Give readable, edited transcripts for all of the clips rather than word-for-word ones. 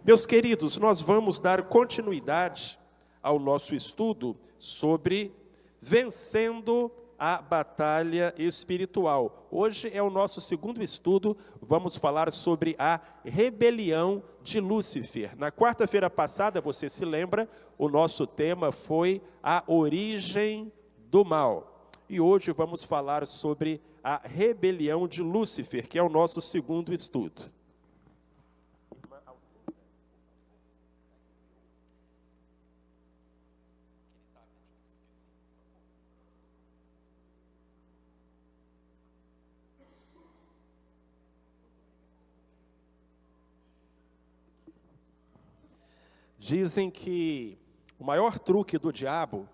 Meus queridos, nós vamos dar continuidade ao nosso estudo sobre vencendo a batalha espiritual. Hoje é o nosso segundo estudo, vamos falar sobre a rebelião de Lúcifer. Na quarta-feira passada, você se lembra, o nosso tema foi a origem do mal. E hoje vamos falar sobre a rebelião de Lúcifer, que é o nosso segundo estudo. Dizem que o maior truque do diabo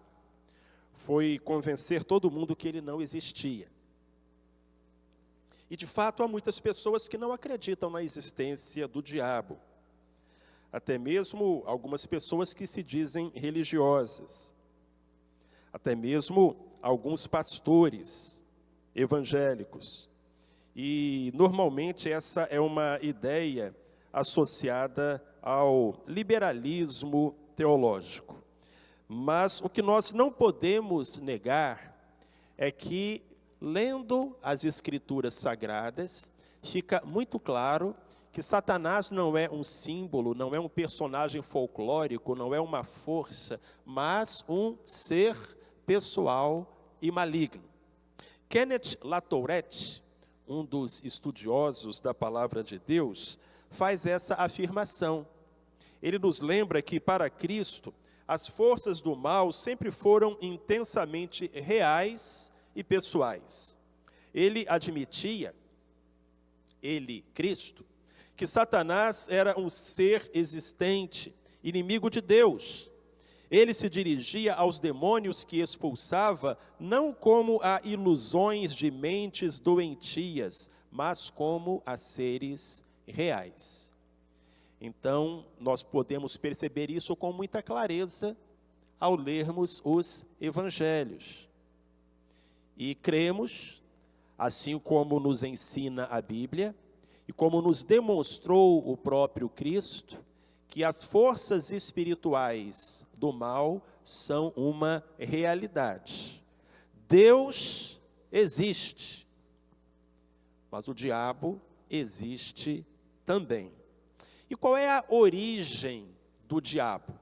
foi convencer todo mundo que ele não existia. E de fato há muitas pessoas que não acreditam na existência do diabo. Até mesmo algumas pessoas que se dizem religiosas. Até mesmo alguns pastores evangélicos. E normalmente essa é uma ideia associada ao liberalismo teológico. Mas o que nós não podemos negar é que, lendo as Escrituras Sagradas, fica muito claro que Satanás não é um símbolo, não é um personagem folclórico, não é uma força, mas um ser pessoal e maligno. Kenneth Latourette, um dos estudiosos da Palavra de Deus, faz essa afirmação. Ele nos lembra que, para Cristo, as forças do mal sempre foram intensamente reais e pessoais. Ele admitia, Cristo, que Satanás era um ser existente, inimigo de Deus. Ele se dirigia aos demônios que expulsava, não como a ilusões de mentes doentias, mas como a seres reais. Então, nós podemos perceber isso com muita clareza ao lermos os evangelhos. E cremos, assim como nos ensina a Bíblia, e como nos demonstrou o próprio Cristo, que as forças espirituais do mal são uma realidade. Deus existe, mas o diabo existe também. E qual é a origem do diabo?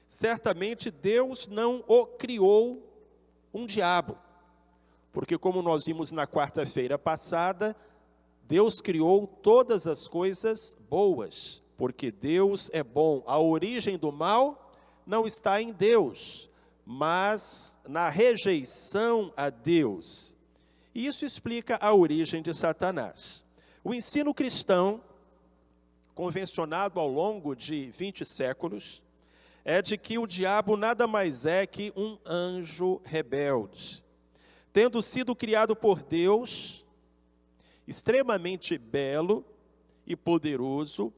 Certamente Deus não o criou um diabo, porque como nós vimos na quarta-feira passada, Deus criou todas as coisas boas, porque Deus é bom. A origem do mal não está em Deus, mas na rejeição a Deus. E isso explica a origem de Satanás. O ensino cristão, convencionado ao longo de 20 séculos, é de que o diabo nada mais é que um anjo rebelde. Tendo sido criado por Deus, extremamente belo e poderoso,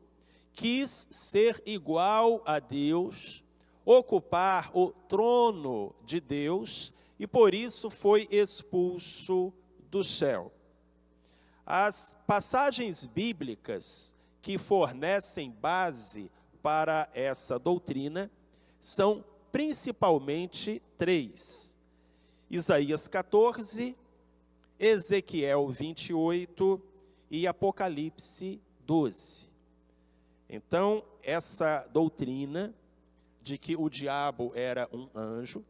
quis ser igual a Deus, ocupar o trono de Deus, e por isso foi expulso do céu. As passagens bíblicas que fornecem base para essa doutrina são principalmente três: Isaías 14, Ezequiel 28 e Apocalipse 12. Então, essa doutrina de que o diabo era um anjo,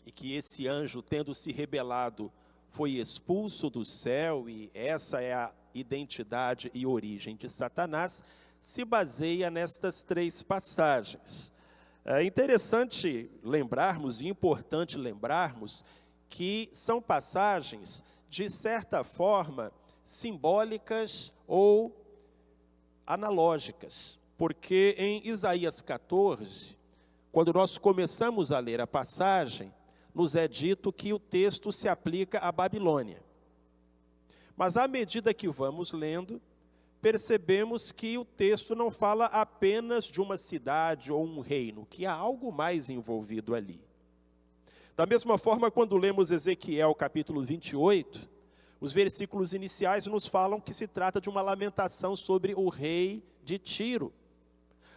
e que esse anjo, tendo se rebelado, foi expulso do céu, e essa é a identidade e origem de Satanás, se baseia nestas três passagens. É interessante lembrarmos, e importante lembrarmos, que são passagens, de certa forma, simbólicas ou analógicas. Porque em Isaías 14, quando nós começamos a ler a passagem, nos é dito que o texto se aplica à Babilônia. Mas à medida que vamos lendo, percebemos que o texto não fala apenas de uma cidade ou um reino, que há algo mais envolvido ali. Da mesma forma, quando lemos Ezequiel capítulo 28, os versículos iniciais nos falam que se trata de uma lamentação sobre o rei de Tiro.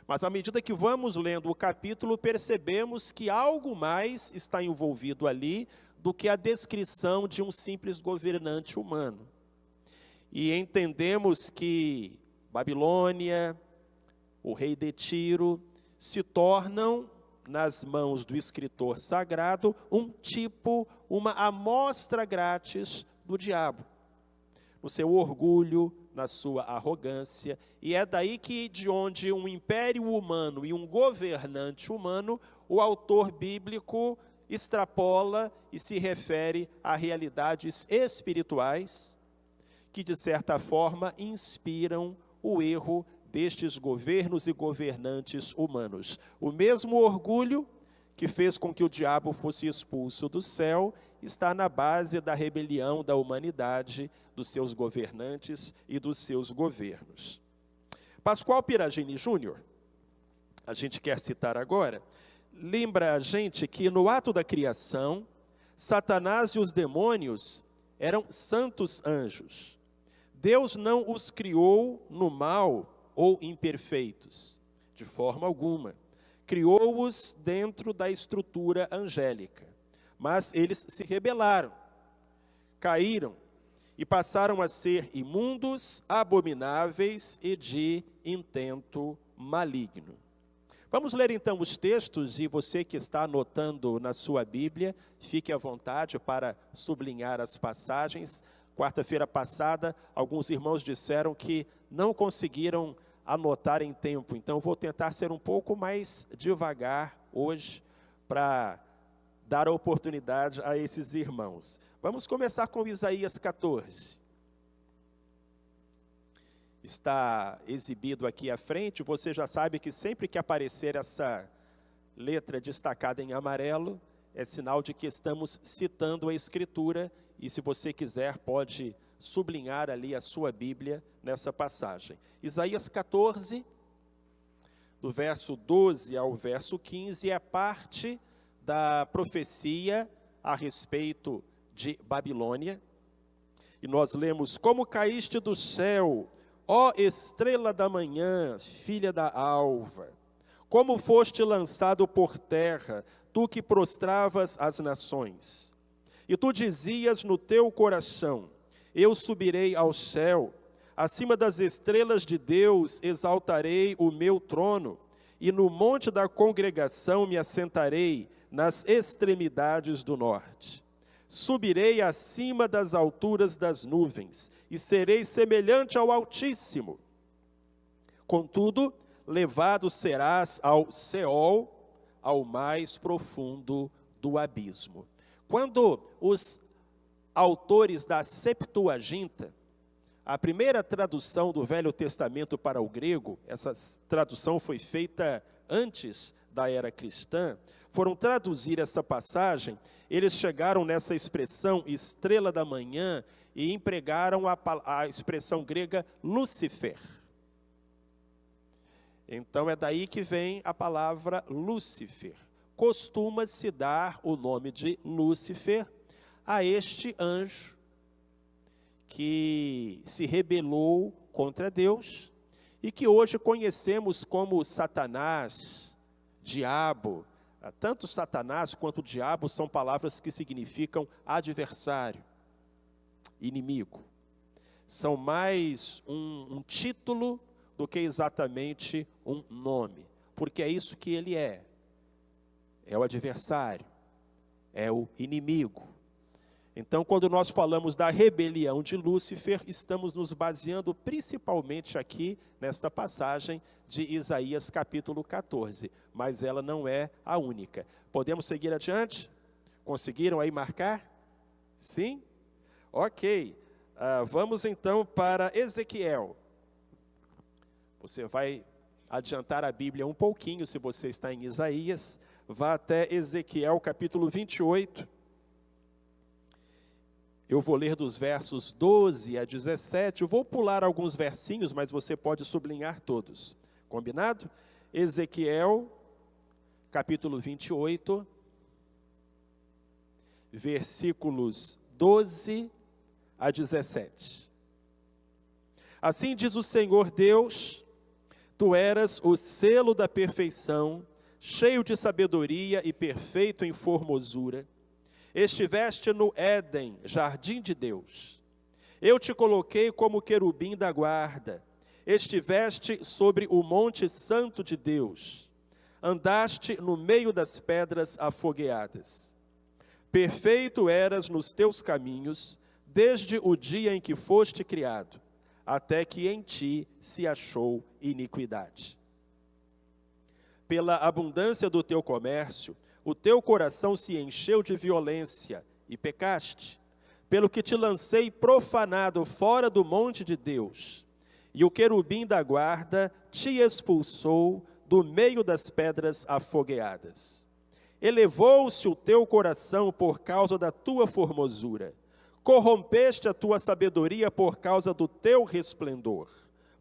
Mas à medida que vamos lendo o capítulo, percebemos que algo mais está envolvido ali do que a descrição de um simples governante humano. E entendemos que Babilônia, o rei de Tiro, se tornam, nas mãos do escritor sagrado, uma amostra grátis do diabo, no seu orgulho, na sua arrogância, e é daí que, de onde um império humano e um governante humano, o autor bíblico extrapola e se refere a realidades espirituais que, de certa forma, inspiram o erro destes governos e governantes humanos. O mesmo orgulho que fez com que o diabo fosse expulso do céu está na base da rebelião da humanidade, dos seus governantes e dos seus governos. Pascoal Piragini Júnior, a gente quer citar agora, lembra a gente que no ato da criação, Satanás e os demônios eram santos anjos. Deus não os criou no mal ou imperfeitos, de forma alguma. Criou-os dentro da estrutura angélica. Mas eles se rebelaram, caíram e passaram a ser imundos, abomináveis e de intento maligno. Vamos ler então os textos, e você que está anotando na sua Bíblia, fique à vontade para sublinhar as passagens. Quarta-feira passada, alguns irmãos disseram que não conseguiram anotar em tempo, então vou tentar ser um pouco mais devagar hoje, para dar a oportunidade a esses irmãos. Vamos começar com Isaías 14. Está exibido aqui à frente, você já sabe que sempre que aparecer essa letra destacada em amarelo, é sinal de que estamos citando a Escritura, e se você quiser pode sublinhar ali a sua Bíblia nessa passagem. Isaías 14, do verso 12 ao verso 15, é parte da profecia a respeito de Babilônia. E nós lemos: como caíste do céu, ó estrela da manhã, filha da alva, como foste lançado por terra, tu que prostravas as nações. E tu dizias no teu coração: eu subirei ao céu, acima das estrelas de Deus exaltarei o meu trono, e no monte da congregação me assentarei, nas extremidades do norte. Subirei acima das alturas das nuvens, e serei semelhante ao Altíssimo. Contudo, levado serás ao Seol, ao mais profundo do abismo. Quando os autores da Septuaginta, a primeira tradução do Velho Testamento para o grego, essa tradução foi feita antes da era cristã, foram traduzir essa passagem, eles chegaram nessa expressão estrela da manhã e empregaram a expressão grega Lúcifer. Então é daí que vem a palavra Lúcifer. Costuma-se dar o nome de Lúcifer a este anjo que se rebelou contra Deus e que hoje conhecemos como Satanás, diabo. Tanto Satanás quanto diabo são palavras que significam adversário, inimigo. São mais um título do que exatamente um nome, porque é isso que ele é. É o adversário, é o inimigo. Então, quando nós falamos da rebelião de Lúcifer, estamos nos baseando principalmente aqui nesta passagem de Isaías capítulo 14, mas ela não é a única. Podemos seguir adiante? Conseguiram aí marcar? Sim? Ok. Vamos então para Ezequiel. Você vai adiantar a Bíblia um pouquinho, se você está em Isaías, vá até Ezequiel capítulo 28. Eu vou ler dos versos 12 a 17, eu vou pular alguns versinhos, mas você pode sublinhar todos. Combinado? Ezequiel, capítulo 28, versículos 12 a 17. Assim diz o Senhor Deus: Tu eras o selo da perfeição, cheio de sabedoria e perfeito em formosura. Estiveste no Éden, jardim de Deus. Eu te coloquei como querubim da guarda. Estiveste sobre o monte santo de Deus. Andaste no meio das pedras afogueadas. Perfeito eras nos teus caminhos, desde o dia em que foste criado, até que em ti se achou iniquidade. Pela abundância do teu comércio, o teu coração se encheu de violência e pecaste, pelo que te lancei profanado fora do monte de Deus, e o querubim da guarda te expulsou do meio das pedras afogueadas. Elevou-se o teu coração por causa da tua formosura, corrompeste a tua sabedoria por causa do teu resplendor.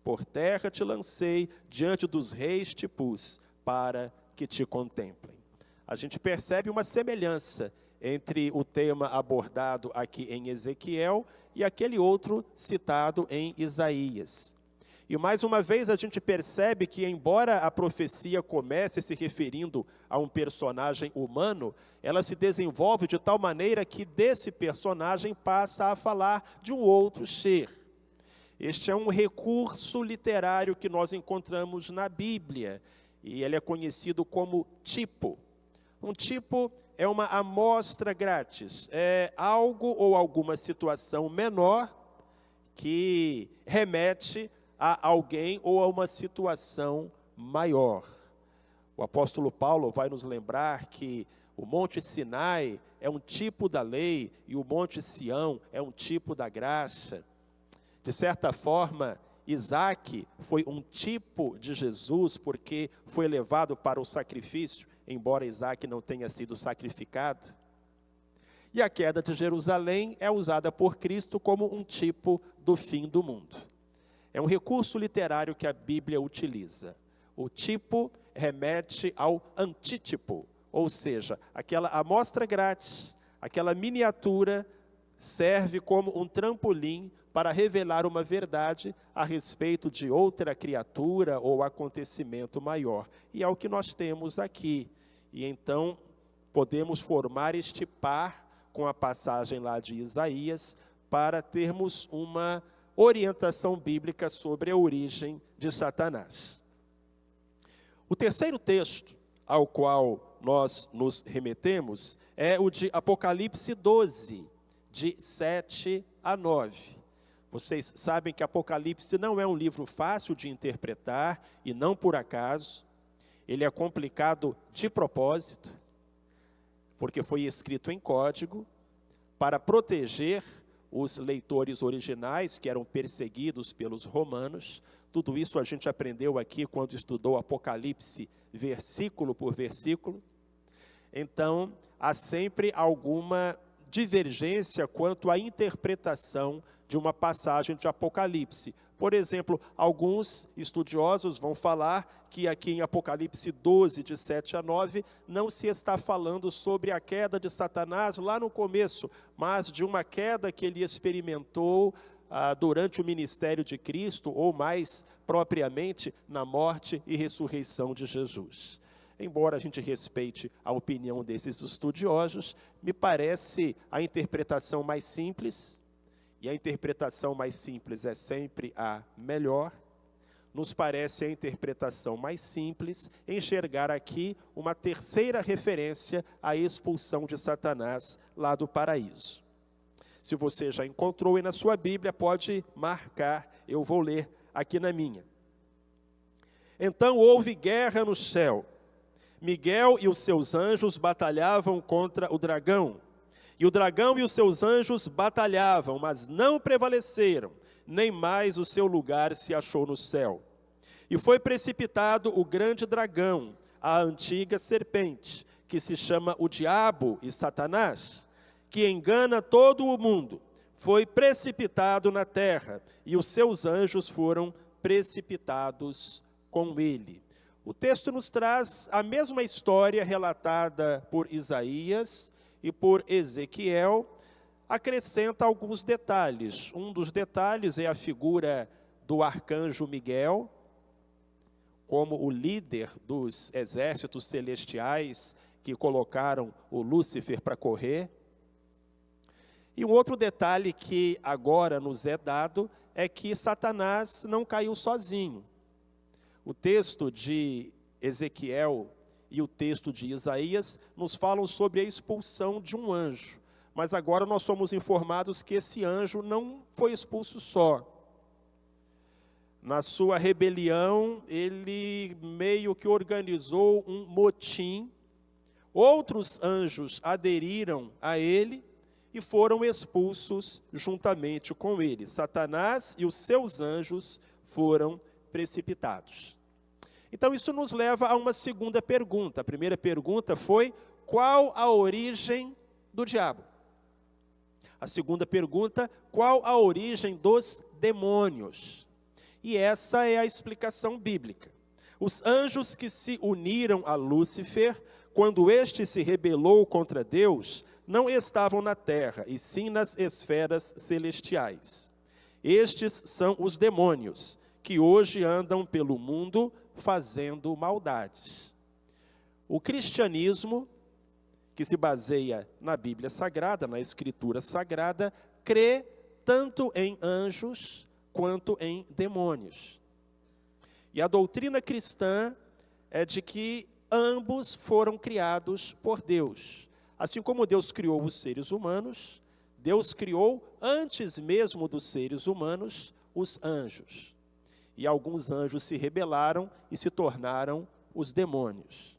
Por terra te lancei, diante dos reis te pus, para que te contemplem. A gente percebe uma semelhança entre o tema abordado aqui em Ezequiel e aquele outro citado em Isaías. E mais uma vez a gente percebe que, embora a profecia comece se referindo a um personagem humano, ela se desenvolve de tal maneira que desse personagem passa a falar de um outro ser. Este é um recurso literário que nós encontramos na Bíblia, e ele é conhecido como tipo. Um tipo é uma amostra grátis, é algo ou alguma situação menor que remete a alguém ou a uma situação maior. O apóstolo Paulo vai nos lembrar que o Monte Sinai é um tipo da lei e o Monte Sião é um tipo da graça. De certa forma, Isaac foi um tipo de Jesus porque foi levado para o sacrifício, embora Isaac não tenha sido sacrificado. E a queda de Jerusalém é usada por Cristo como um tipo do fim do mundo. É um recurso literário que a Bíblia utiliza. O tipo remete ao antítipo, ou seja, aquela amostra grátis, aquela miniatura serve como um trampolim para revelar uma verdade a respeito de outra criatura ou acontecimento maior. E é o que nós temos aqui. E então podemos formar este par com a passagem lá de Isaías para termos uma orientação bíblica sobre a origem de Satanás. O terceiro texto ao qual nós nos remetemos é o de Apocalipse 12, de 7 a 9. Vocês sabem que Apocalipse não é um livro fácil de interpretar, e não por acaso. Ele é complicado de propósito, porque foi escrito em código para proteger os leitores originais, que eram perseguidos pelos romanos. Tudo isso a gente aprendeu aqui quando estudou Apocalipse, versículo por versículo. Então, há sempre alguma divergência quanto à interpretação de uma passagem de Apocalipse. Por exemplo, alguns estudiosos vão falar que aqui em Apocalipse 12, de 7 a 9, não se está falando sobre a queda de Satanás lá no começo, mas de uma queda que ele experimentou durante o ministério de Cristo, ou mais propriamente na morte e ressurreição de Jesus. Embora a gente respeite a opinião desses estudiosos, me parece a interpretação mais simples, e a interpretação mais simples é sempre a melhor. Nos parece a interpretação mais simples enxergar aqui uma terceira referência à expulsão de Satanás lá do paraíso. Se você já encontrou aí na sua Bíblia, pode marcar, eu vou ler aqui na minha. Então houve guerra no céu. Miguel e os seus anjos batalhavam contra o dragão. E o dragão e os seus anjos batalhavam, mas não prevaleceram, nem mais o seu lugar se achou no céu. E foi precipitado o grande dragão, a antiga serpente, que se chama o Diabo e Satanás, que engana todo o mundo. Foi precipitado na terra, e os seus anjos foram precipitados com ele. O texto nos traz a mesma história relatada por Isaías e por Ezequiel, acrescenta alguns detalhes. Um dos detalhes é a figura do arcanjo Miguel. como o líder dos exércitos celestiais que colocaram o Lúcifer para correr. E um outro detalhe que agora nos é dado é que Satanás não caiu sozinho. O texto de Ezequiel e o texto de Isaías nos falam sobre a expulsão de um anjo. Mas agora nós somos informados que esse anjo não foi expulso só. Na sua rebelião, ele meio que organizou um motim. Outros anjos aderiram a ele e foram expulsos juntamente com ele. Satanás e os seus anjos foram precipitados. Então isso nos leva a uma segunda pergunta. A primeira pergunta foi: qual a origem do diabo? A segunda pergunta: qual a origem dos demônios? E essa é a explicação bíblica. Os anjos que se uniram a Lúcifer, quando este se rebelou contra Deus, não estavam na terra, e sim nas esferas celestiais. Estes são os demônios, que hoje andam pelo mundo fazendo maldades. O cristianismo, que se baseia na Bíblia Sagrada, na Escritura Sagrada, crê tanto em anjos quanto em demônios. E a doutrina cristã é de que ambos foram criados por Deus. Assim como Deus criou os seres humanos, Deus criou, antes mesmo dos seres humanos, os anjos. E alguns anjos se rebelaram e se tornaram os demônios.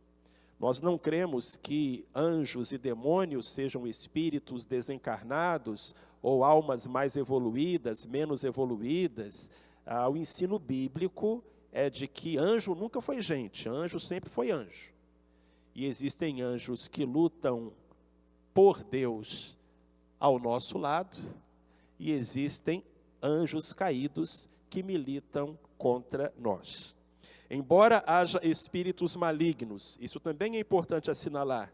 Nós não cremos que anjos e demônios sejam espíritos desencarnados ou almas mais evoluídas, menos evoluídas. O ensino bíblico é de que anjo nunca foi gente, anjo sempre foi anjo. E existem anjos que lutam por Deus ao nosso lado, e existem anjos caídos que militam contra nós. Embora haja espíritos malignos, isso também é importante assinalar,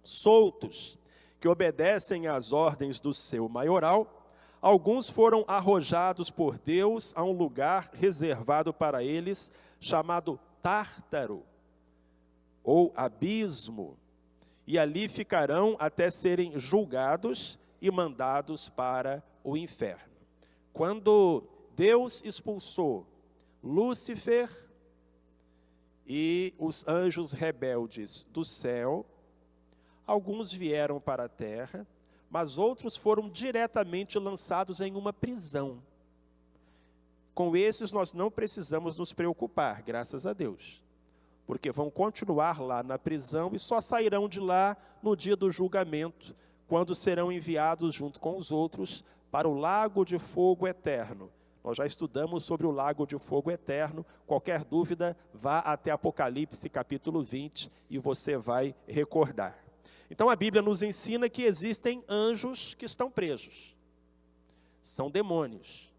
soltos, que obedecem às ordens do seu maioral, alguns foram arrojados por Deus a um lugar reservado para eles, chamado Tártaro, ou abismo, e ali ficarão até serem julgados e mandados para o inferno. Quando Deus expulsou Lúcifer e os anjos rebeldes do céu, alguns vieram para a terra, mas outros foram diretamente lançados em uma prisão. Com esses nós não precisamos nos preocupar, graças a Deus, porque vão continuar lá na prisão e só sairão de lá no dia do julgamento, quando serão enviados junto com os outros para o lago de fogo eterno. Nós já estudamos sobre o lago de fogo eterno. Qualquer dúvida, vá até Apocalipse capítulo 20 e você vai recordar. Então a Bíblia nos ensina que existem anjos que estão presos. São demônios.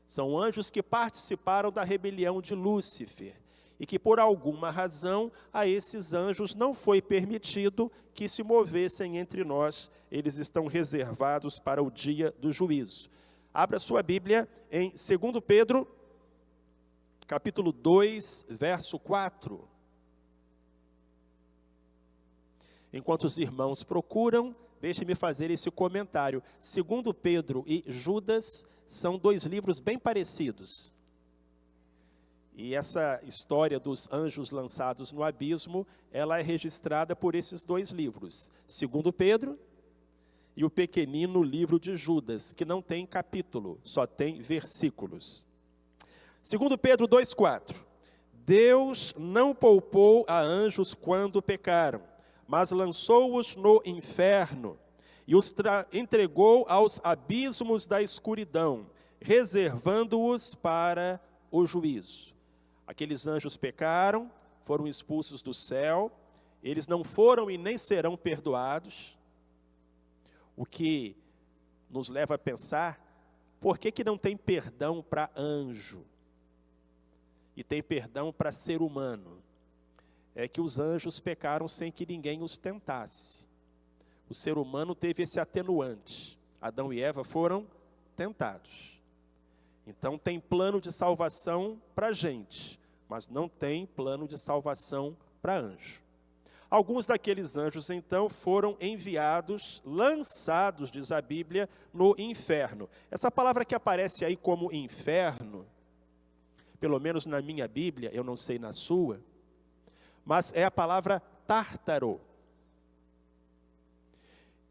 São anjos que participaram da rebelião de Lúcifer. E que por alguma razão a esses anjos não foi permitido que se movessem entre nós. Eles estão reservados para o dia do juízo. Abra sua Bíblia em 2 Pedro, capítulo 2, verso 4. Enquanto os irmãos procuram, deixe-me fazer esse comentário. 2 Pedro e Judas são dois livros bem parecidos. E essa história dos anjos lançados no abismo, ela é registrada por esses dois livros. 2 Pedro e o pequenino livro de Judas, que não tem capítulo, só tem versículos. 2 Pedro 2,4. Deus não poupou a anjos quando pecaram, mas lançou-os no inferno e os entregou aos abismos da escuridão, reservando-os para o juízo. Aqueles anjos pecaram, foram expulsos do céu, eles não foram e nem serão perdoados, o que nos leva a pensar, por que não tem perdão para anjo? E tem perdão para ser humano? É que os anjos pecaram sem que ninguém os tentasse. O ser humano teve esse atenuante. Adão e Eva foram tentados. Então tem plano de salvação para a gente, mas não tem plano de salvação para anjo. Alguns daqueles anjos, então, foram enviados, lançados, diz a Bíblia, no inferno. Essa palavra que aparece aí como inferno, pelo menos na minha Bíblia, eu não sei na sua, mas é a palavra tártaro.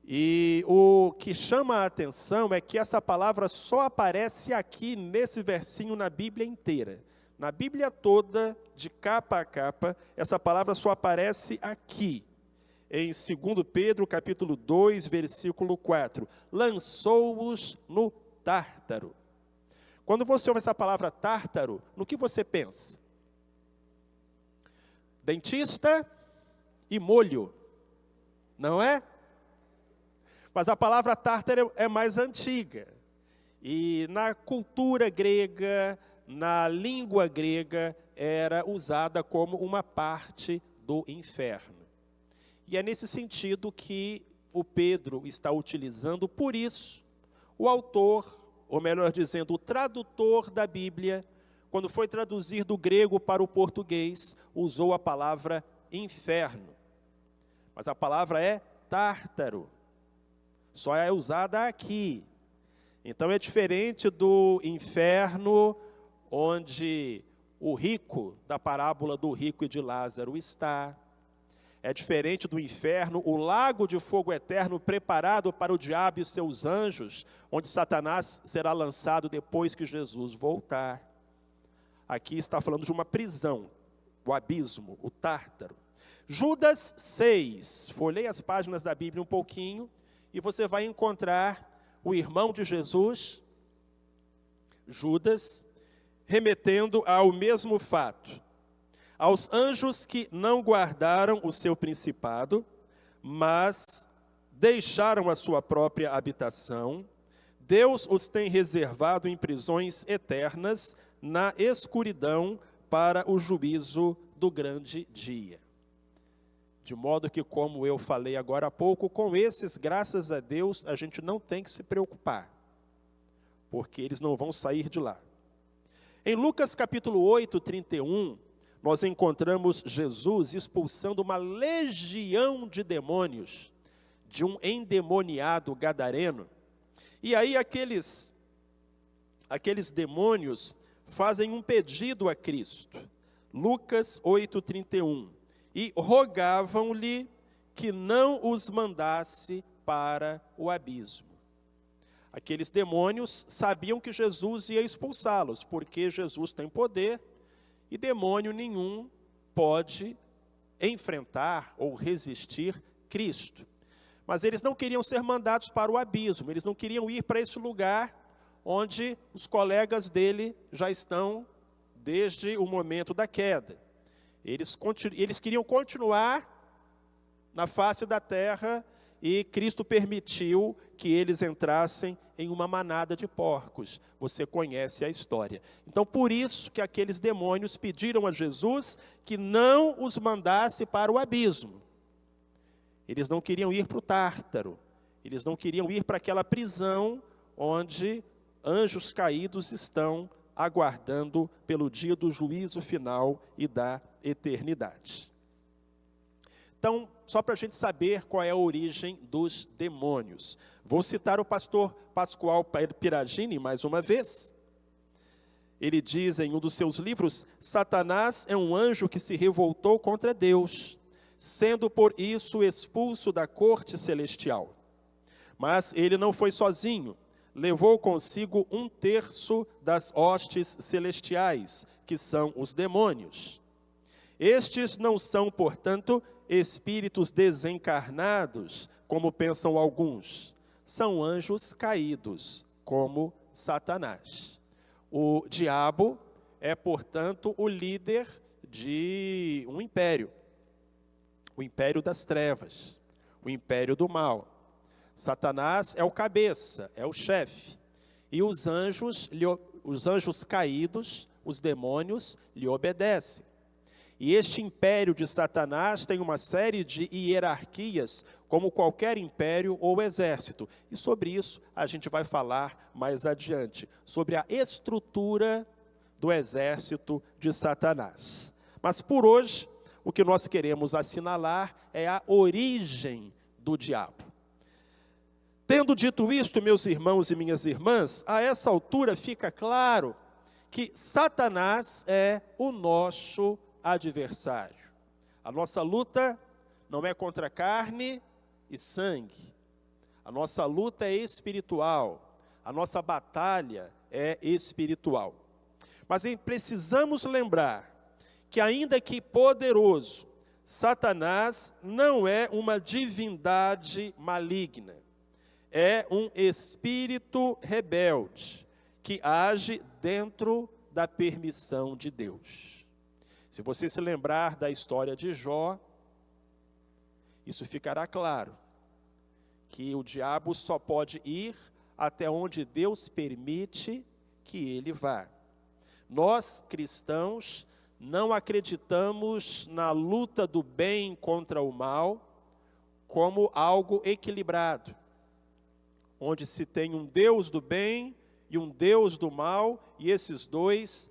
E o que chama a atenção é que essa palavra só aparece aqui nesse versinho na Bíblia inteira. Na Bíblia toda, de capa a capa, essa palavra só aparece aqui, em 2 Pedro, capítulo 2, versículo 4. Lançou-os no Tártaro. Quando você ouve essa palavra tártaro, no que você pensa? Dentista e molho, não é? Mas a palavra tártaro é mais antiga. E na cultura grega, na língua grega, era usada como uma parte do inferno. E é nesse sentido que o Pedro está utilizando, por isso, o autor, ou melhor dizendo, o tradutor da Bíblia, quando foi traduzir do grego para o português, usou a palavra inferno. Mas a palavra é tártaro, só é usada aqui. Então é diferente do inferno, onde o rico, da parábola do rico e de Lázaro, está. É diferente do inferno, o lago de fogo eterno preparado para o diabo e seus anjos, onde Satanás será lançado depois que Jesus voltar. Aqui está falando de uma prisão, o abismo, o tártaro. Judas 6, folheie as páginas da Bíblia um pouquinho, e você vai encontrar o irmão de Jesus, Judas, remetendo ao mesmo fato. Aos anjos que não guardaram o seu principado, mas deixaram a sua própria habitação, Deus os tem reservado em prisões eternas, na escuridão, para o juízo do grande dia. De modo que, como eu falei agora há pouco, com esses, graças a Deus, a gente não tem que se preocupar, porque eles não vão sair de lá. Em Lucas capítulo 8, 31, nós encontramos Jesus expulsando uma legião de demônios, de um endemoniado gadareno. E aí aqueles demônios fazem um pedido a Cristo. Lucas 8, 31. E rogavam-lhe que não os mandasse para o abismo. Aqueles demônios sabiam que Jesus ia expulsá-los, porque Jesus tem poder e demônio nenhum pode enfrentar ou resistir Cristo. Mas eles não queriam ser mandados para o abismo, eles não queriam ir para esse lugar onde os colegas dele já estão desde o momento da queda. Eles queriam continuar na face da terra e Cristo permitiu que eles entrassem em uma manada de porcos. Você conhece a história. Então, por isso que aqueles demônios pediram a Jesus que não os mandasse para o abismo. Eles não queriam ir para o Tártaro. Eles não queriam ir para aquela prisão onde anjos caídos estão aguardando pelo dia do juízo final e da eternidade. Então, só para a gente saber qual é a origem dos demônios. Vou citar o pastor Pascoal Piragini mais uma vez. Ele diz em um dos seus livros: Satanás é um anjo que se revoltou contra Deus, sendo por isso expulso da corte celestial. Mas ele não foi sozinho, levou consigo 1/3 das hostes celestiais, que são os demônios. Estes não são, portanto, espíritos desencarnados, como pensam alguns. São anjos caídos, como Satanás. O diabo é, portanto, o líder de um império. O império das trevas, o império do mal. Satanás é o cabeça, é o chefe. E os anjos caídos, os demônios, lhe obedecem. E este império de Satanás tem uma série de hierarquias, como qualquer império ou exército. E sobre isso a gente vai falar mais adiante, sobre a estrutura do exército de Satanás. Mas por hoje, o que nós queremos assinalar é a origem do diabo. Tendo dito isto, meus irmãos e minhas irmãs, a essa altura fica claro que Satanás é o nosso adversário. A nossa luta não é contra carne e sangue. A nossa luta é espiritual. A nossa batalha é espiritual. Mas precisamos lembrar que, ainda que poderoso, Satanás não é uma divindade maligna. É um espírito rebelde que age dentro da permissão de Deus. Se você se lembrar da história de Jó, isso ficará claro, que o diabo só pode ir até onde Deus permite que ele vá. Nós, cristãos, não acreditamos na luta do bem contra o mal como algo equilibrado, onde se tem um Deus do bem e um Deus do mal, e esses dois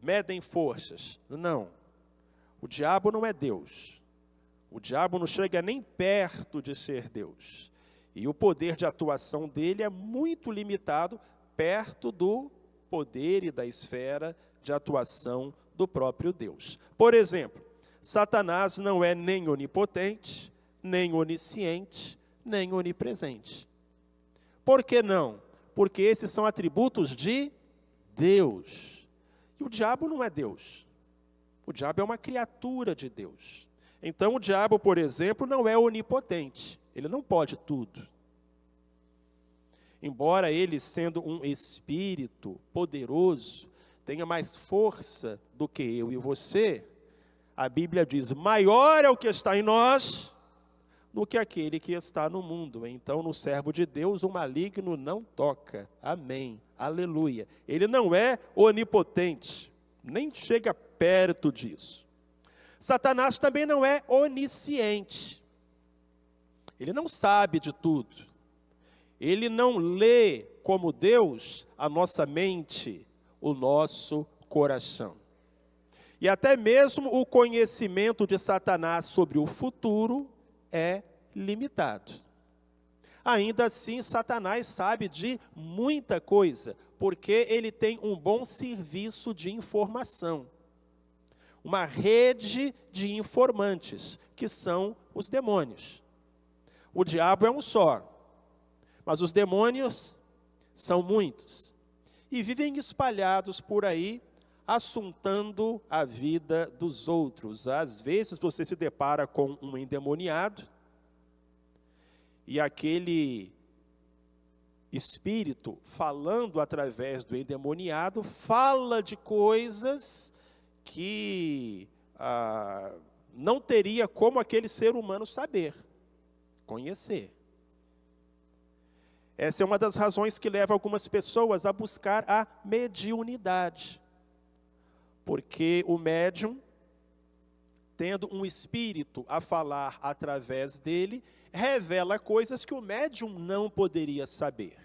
medem forças. Não, o diabo não é Deus. O diabo não chega nem perto de ser Deus. E o poder de atuação dele é muito limitado perto do poder e da esfera de atuação do próprio Deus. Por exemplo, Satanás não é nem onipotente, nem onisciente, nem onipresente. Por que não? Porque esses são atributos de Deus. E o diabo não é Deus. O diabo é uma criatura de Deus. Então o diabo, por exemplo, não é onipotente. Ele não pode tudo. Embora ele, sendo um espírito poderoso, tenha mais força do que eu e você, a Bíblia diz, maior é o que está em nós do que aquele que está no mundo. Então, no servo de Deus, o maligno não toca. Amém. Aleluia. Ele não é onipotente, nem chega perto disso. Satanás também não é onisciente. Ele não sabe de tudo. Ele não lê como Deus a nossa mente, o nosso coração. E até mesmo o conhecimento de Satanás sobre o futuro é limitado. Ainda assim, Satanás sabe de muita coisa, porque ele tem um bom serviço de informação. Uma rede de informantes, que são os demônios. O diabo é um só, mas os demônios são muitos. E vivem espalhados por aí, assuntando a vida dos outros. Às vezes você se depara com um endemoniado, e aquele espírito, falando através do endemoniado, fala de coisas que não teria como aquele ser humano saber, conhecer. Essa é uma das razões que leva algumas pessoas a buscar a mediunidade. Porque o médium, tendo um espírito a falar através dele, revela coisas que o médium não poderia saber.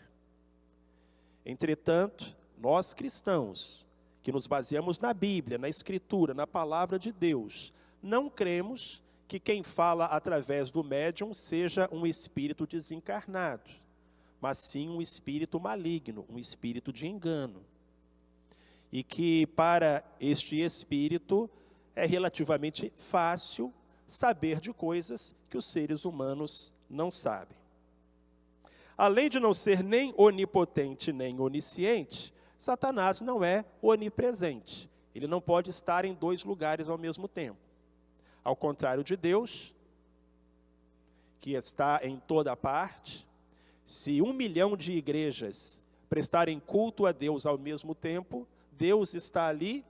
Entretanto, nós cristãos, que nos baseamos na Bíblia, na Escritura, na Palavra de Deus, não cremos que quem fala através do médium seja um espírito desencarnado, mas sim um espírito maligno, um espírito de engano. E que para este espírito é relativamente fácil saber de coisas que os seres humanos não sabem. Além de não ser nem onipotente nem onisciente, Satanás não é onipresente. Ele não pode estar em dois lugares ao mesmo tempo. Ao contrário de Deus, que está em toda parte, se 1 milhão de igrejas prestarem culto a Deus ao mesmo tempo, Deus está ali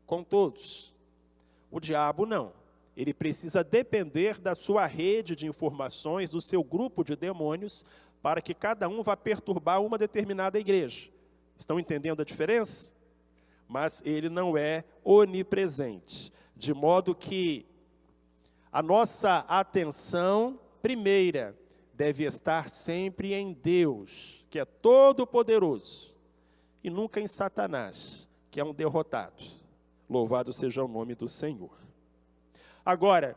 com todos. O diabo não. Ele precisa depender da sua rede de informações, do seu grupo de demônios, para que cada um vá perturbar uma determinada igreja. Estão entendendo a diferença? Mas ele não é onipresente. De modo que a nossa atenção primeira deve estar sempre em Deus, que é todo-poderoso, e nunca em Satanás, que é um derrotado. Louvado seja o nome do Senhor. Agora,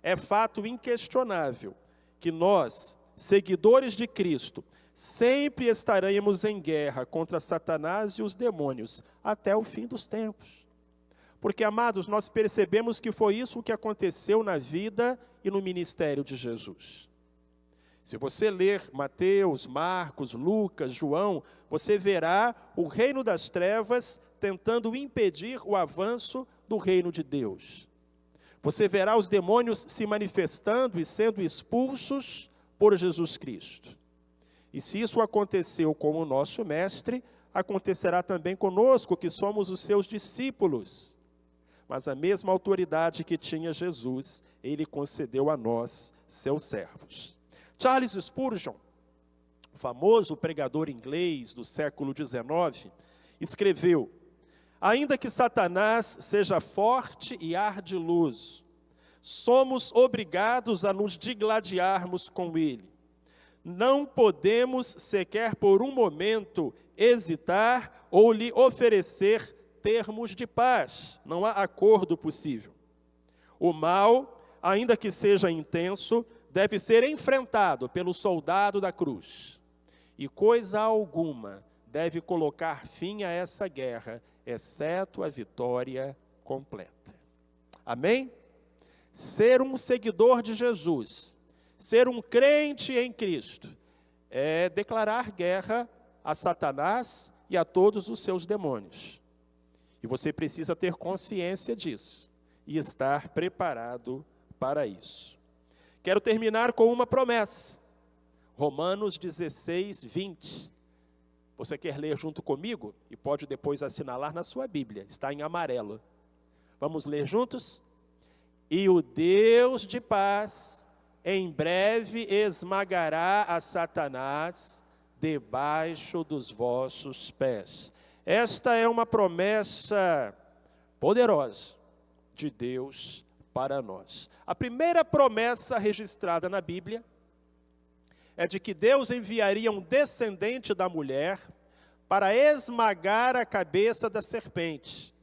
é fato inquestionável que nós, seguidores de Cristo, sempre estaremos em guerra contra Satanás e os demônios, até o fim dos tempos. Porque, amados, nós percebemos que foi isso que aconteceu na vida e no ministério de Jesus. Se você ler Mateus, Marcos, Lucas, João, você verá o reino das trevas tentando impedir o avanço do reino de Deus. Você verá os demônios se manifestando e sendo expulsos por Jesus Cristo. E se isso aconteceu com o nosso mestre, acontecerá também conosco, que somos os seus discípulos. Mas a mesma autoridade que tinha Jesus, ele concedeu a nós, seus servos. Charles Spurgeon, famoso pregador inglês do século XIX, escreveu: ainda que Satanás seja forte e ardiloso, somos obrigados a nos digladiarmos com ele. Não podemos sequer por um momento hesitar ou lhe oferecer termos de paz. Não há acordo possível. O mal, ainda que seja intenso, deve ser enfrentado pelo soldado da cruz. E coisa alguma deve colocar fim a essa guerra, exceto a vitória completa. Amém? Ser um seguidor de Jesus, ser um crente em Cristo, é declarar guerra a Satanás e a todos os seus demônios. E você precisa ter consciência disso e estar preparado para isso. Quero terminar com uma promessa. Romanos 16, 20. Você quer ler junto comigo? E pode depois assinalar na sua Bíblia. Está em amarelo. Vamos ler juntos? E o Deus de paz em breve esmagará a Satanás debaixo dos vossos pés. Esta é uma promessa poderosa de Deus para nós. A primeira promessa registrada na Bíblia é de que Deus enviaria um descendente da mulher para esmagar a cabeça da serpente.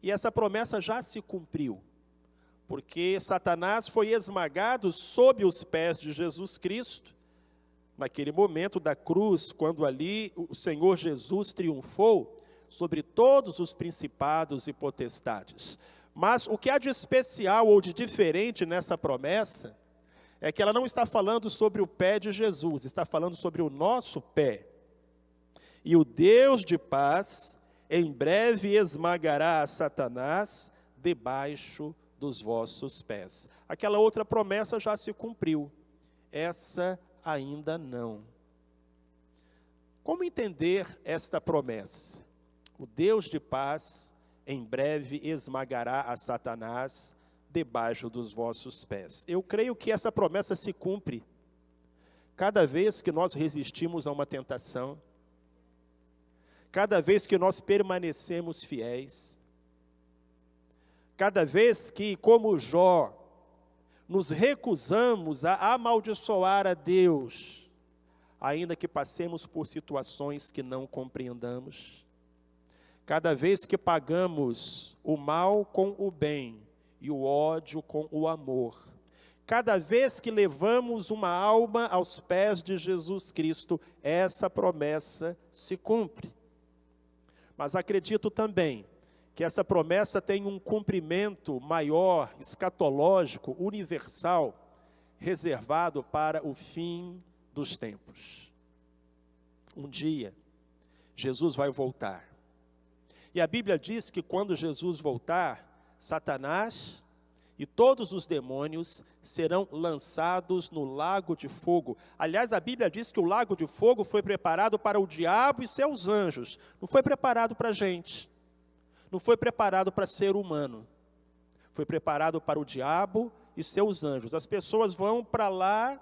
E essa promessa já se cumpriu, porque Satanás foi esmagado sob os pés de Jesus Cristo, naquele momento da cruz, quando ali o Senhor Jesus triunfou sobre todos os principados e potestades. Mas o que há de especial ou de diferente nessa promessa é que ela não está falando sobre o pé de Jesus, está falando sobre o nosso pé. E o Deus de paz em breve esmagará a Satanás debaixo dos vossos pés. Aquela outra promessa já se cumpriu, essa ainda não. Como entender esta promessa? O Deus de paz em breve esmagará a Satanás debaixo dos vossos pés. Eu creio que essa promessa se cumpre cada vez que nós resistimos a uma tentação, cada vez que nós permanecemos fiéis, cada vez que, como Jó, nos recusamos a amaldiçoar a Deus, ainda que passemos por situações que não compreendamos, cada vez que pagamos o mal com o bem e o ódio com o amor, cada vez que levamos uma alma aos pés de Jesus Cristo, essa promessa se cumpre. Mas acredito também que essa promessa tem um cumprimento maior, escatológico, universal, reservado para o fim dos tempos. Um dia, Jesus vai voltar. E a Bíblia diz que quando Jesus voltar, Satanás e todos os demônios serão lançados no lago de fogo. Aliás, a Bíblia diz que o lago de fogo foi preparado para o diabo e seus anjos. Não foi preparado para a gente. Não foi preparado para ser humano. Foi preparado para o diabo e seus anjos. As pessoas vão para lá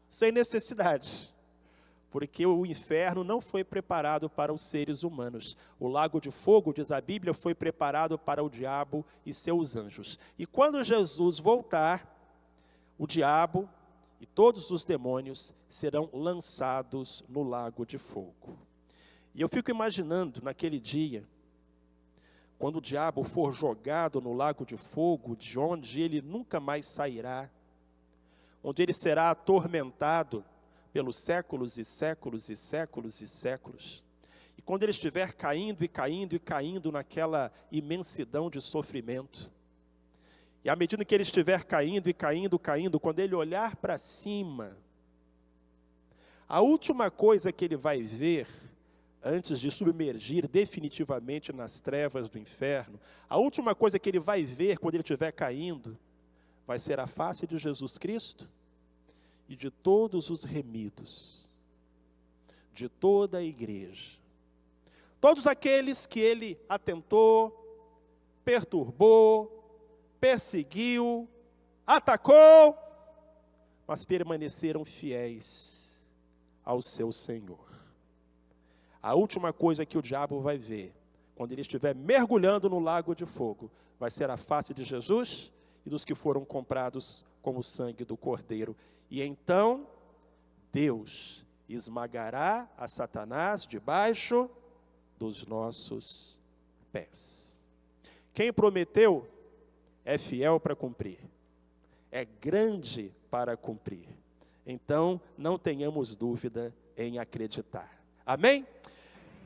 sem necessidade, porque o inferno não foi preparado para os seres humanos. O lago de fogo, diz a Bíblia, foi preparado para o diabo e seus anjos. E quando Jesus voltar, o diabo e todos os demônios serão lançados no lago de fogo. E eu fico imaginando naquele dia, quando o diabo for jogado no lago de fogo, de onde ele nunca mais sairá, onde ele será atormentado pelos séculos e séculos e séculos e séculos. E quando ele estiver caindo e caindo e caindo naquela imensidão de sofrimento, e à medida que ele estiver caindo e caindo, caindo, quando ele olhar para cima, a última coisa que ele vai ver, antes de submergir definitivamente nas trevas do inferno, a última coisa que ele vai ver quando ele estiver caindo, vai ser a face de Jesus Cristo e de todos os remidos, de toda a igreja. Todos aqueles que ele atentou, perturbou, perseguiu, atacou, mas permaneceram fiéis ao seu Senhor. A última coisa que o diabo vai ver, quando ele estiver mergulhando no lago de fogo, vai ser a face de Jesus e dos que foram comprados com o sangue do Cordeiro. E então, Deus esmagará a Satanás debaixo dos nossos pés. Quem prometeu é fiel para cumprir, é grande para cumprir. Então, não tenhamos dúvida em acreditar. Amém?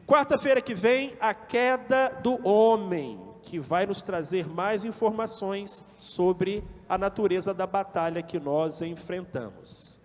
Quarta-feira que vem, a queda do homem, que vai nos trazer mais informações sobre a natureza da batalha que nós enfrentamos.